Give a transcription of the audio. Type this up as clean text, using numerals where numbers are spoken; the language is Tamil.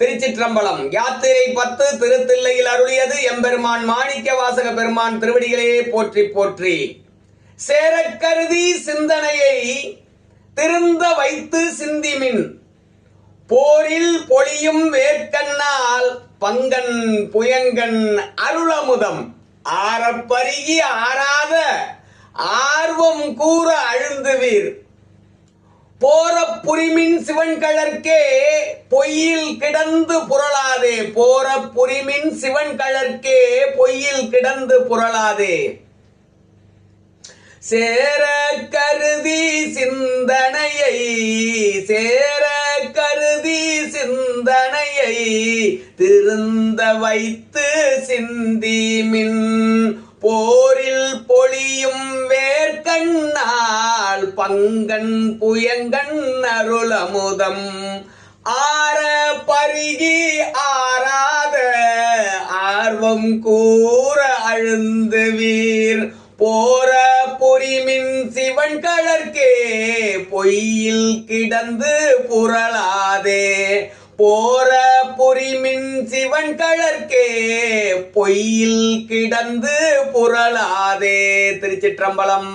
திருச்சிற்றம்பலம். யாத்திரை 10 திருத்தில்லையில் அருளியது எம்பெருமான் மாணிக்க வாசக பெருமான் திருவடிகளே போற்றி போற்றி. சேரக் கருதி சிந்தனையை திருந்த வைத்து சிந்திமின் போரில் பொழியும் வேர்க்கண்ணால் பங்கன் புயங்கன் அருளமுதம் ஆரப்பருகி ஆறாத ஆர்வம் கூற அழுந்துவீர். போர புரிமின் சிவன் கழற்கே பொய்யில் கிடந்து புரளாதே. போர புரிமின் சிவன் கழற்கே பொய்யில் கிடந்து புரளாதே. சேர கருதி சிந்தனையை திருந்த வைத்து சிந்திமின் போரில் பொழியும் வேர்க்கண்ணால் பங்கன் புயங்கன் அருளமுதம் ஆர பருகி ஆறாத ஆர்வம் கூற அழுந்துவீர். போர பொறிமின் சிவன் கழற்கே பொய்யில் கிடந்து புரளாதே. போர பொறிமின் சிவன் கழற்கே பொய்யில் கிடந்து புரளாதே. திருச்சிற்றம்பலம்.